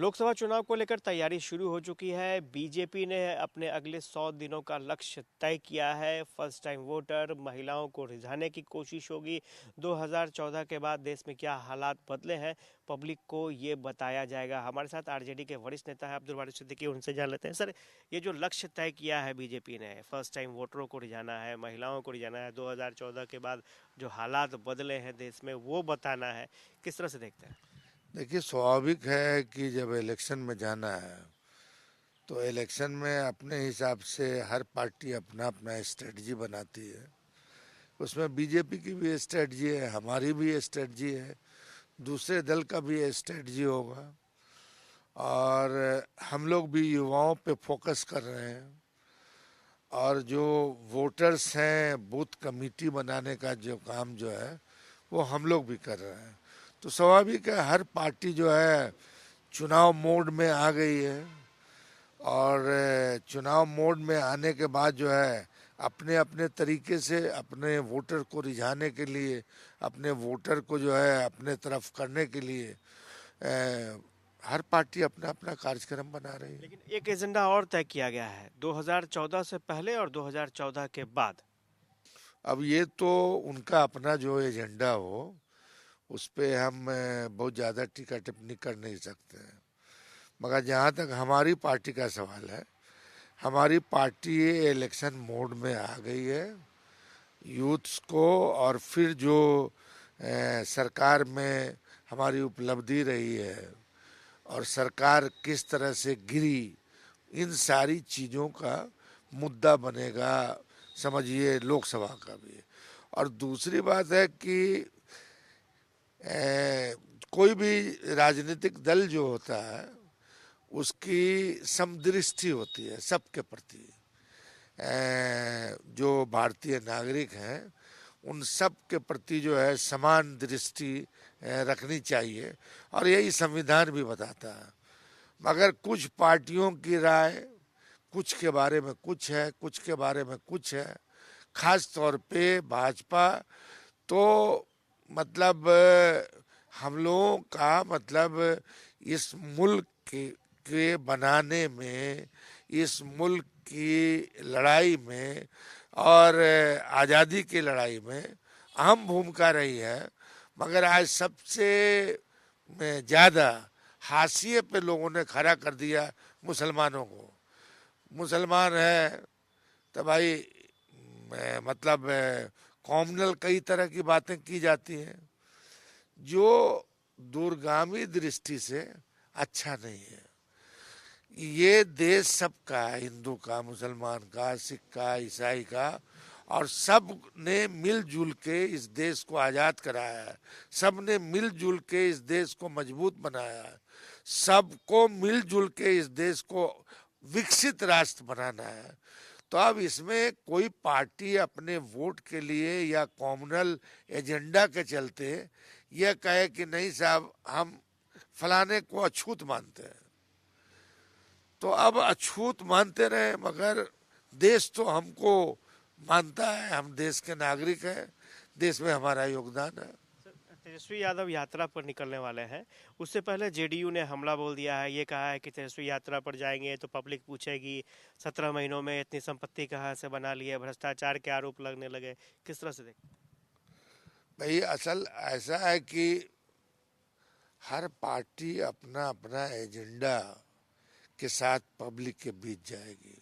लोकसभा चुनाव को लेकर तैयारी शुरू हो चुकी है। बीजेपी ने अपने अगले 100 दिनों का लक्ष्य तय किया है। फर्स्ट टाइम वोटर, महिलाओं को रिझाने की कोशिश होगी। 2014 के बाद देश में क्या हालात बदले हैं, पब्लिक को ये बताया जाएगा। हमारे साथ आरजेडी के वरिष्ठ नेता है अब्दुल बारी सिद्दीकी, उनसे जान लेते हैं। सर, ये जो लक्ष्य तय किया है बीजेपी ने, फर्स्ट टाइम वोटरों को रिझाना है, महिलाओं को रिझाना है, 2014 के बाद जो हालात बदले हैं देश में वो बताना है, किस तरह से देखते हैं? देखिए, स्वाभाविक है कि जब इलेक्शन में जाना है तो इलेक्शन में अपने हिसाब से हर पार्टी अपना अपना स्ट्रेटजी बनाती है। उसमें बीजेपी की भी स्ट्रेटजी है, हमारी भी स्ट्रेटजी है, दूसरे दल का भी स्ट्रेटजी होगा। और हम लोग भी युवाओं पे फोकस कर रहे हैं। और जो वोटर्स हैं, बूथ कमेटी बनाने का जो काम जो है वो हम लोग भी कर रहे हैं। तो स्वाभाविक है, हर पार्टी जो है चुनाव मोड में आ गई है। और चुनाव मोड में आने के बाद जो है अपने अपने तरीके से अपने वोटर को रिझाने के लिए, अपने वोटर को जो है अपने तरफ करने के लिए हर पार्टी अपना अपना कार्यक्रम बना रही है। लेकिन एक एजेंडा और तय किया गया है, 2014 से पहले और 2014 के बाद। अब ये तो उनका अपना जो एजेंडा हो, उस पे हम बहुत ज़्यादा टीका टिप्पणी कर नहीं सकते हैं। मगर जहाँ तक हमारी पार्टी का सवाल है, हमारी पार्टी इलेक्शन मोड में आ गई है। यूथ्स को और फिर जो सरकार में हमारी उपलब्धि रही है और सरकार किस तरह से गिरी, इन सारी चीज़ों का मुद्दा बनेगा, समझिए, लोकसभा का भी। और दूसरी बात है कि कोई भी राजनीतिक दल जो होता है उसकी समदृष्टि होती है सबके प्रति। जो भारतीय नागरिक हैं उन सब के प्रति जो है समान दृष्टि रखनी चाहिए, और यही संविधान भी बताता है। मगर कुछ पार्टियों की राय कुछ के बारे में कुछ है, कुछ के बारे में कुछ है। खास तौर पे भाजपा तो मतलब हम लोगों का मतलब इस मुल्क के बनाने में, इस मुल्क की लड़ाई में और आज़ादी की लड़ाई में अहम भूमिका रही है। मगर आज सबसे ज़्यादा हाशिए पे लोगों ने खड़ा कर दिया मुसलमानों को। मुसलमान है तो भाई मतलब कॉमनल कई तरह की बातें की जाती हैं जो दूरगामी दृष्टि से अच्छा नहीं है। ये देश सबका है, हिंदू का, मुसलमान का, सिख का, ईसाई का, और सब ने मिलजुल के इस देश को आज़ाद कराया है। सब ने मिलजुल के इस देश को मजबूत बनाया है। सबको मिलजुल के इस देश को विकसित राष्ट्र बनाना है। तो अब इसमें कोई पार्टी अपने वोट के लिए या कॉमनल एजेंडा के चलते यह कहे कि नहीं साहब, हम फलाने को अछूत मानते हैं, तो अब अछूत मानते रहे, मगर देश तो हमको मानता है। हम देश के नागरिक हैं, देश में हमारा योगदान है। तेजस्वी यादव यात्रा पर निकलने वाले हैं। उससे पहले जेडीयू ने हमला बोल दिया है, ये कहा है कि तेजस्वी यात्रा पर जाएंगे तो पब्लिक पूछेगी 17 महीनों में इतनी संपत्ति कहाँ से बना ली है, भ्रष्टाचार के आरोप लगने लगे। किस तरह से देखते हैं? भाई, असल ऐसा है कि हर पार्टी अपना अपना एजेंडा के साथ पब्लिक के बीच जाएगी।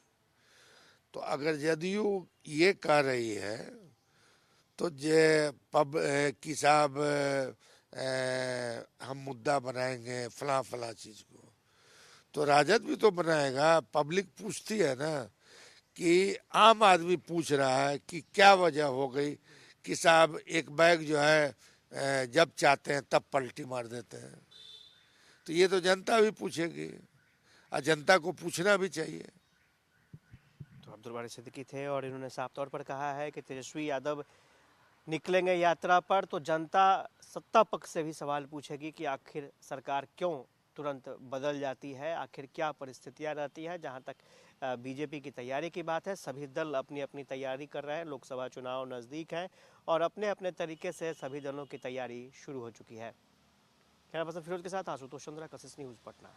तो अगर जदयू ये कह रही है तो जे कि साहब हम मुद्दा बनाएंगे फला फला चीज को, तो राजद भी तो बनाएगा। पब्लिक पूछती है ना, कि आम आदमी पूछ रहा है कि क्या वजह हो गई कि साहब एक बैग जो है जब चाहते हैं तब पलटी मार देते हैं। तो ये तो जनता भी पूछेगी, और जनता को पूछना भी चाहिए। तो अब्दुल बारी सिद्दीकी थे और इन्होंने साफ तौर पर कहा है कि तेजस्वी यादव निकलेंगे यात्रा पर तो जनता सत्ता पक्ष से भी सवाल पूछेगी कि आखिर सरकार क्यों तुरंत बदल जाती है, आखिर क्या परिस्थितियां रहती हैं। जहां तक बीजेपी की तैयारी की बात है, सभी दल अपनी अपनी तैयारी कर रहे हैं। लोकसभा चुनाव नज़दीक है और अपने अपने तरीके से सभी दलों की तैयारी शुरू हो चुकी है। कैमरा पर्सन फिरोज के साथ आशुतोष चंद्रा, कशिश न्यूज़, पटना।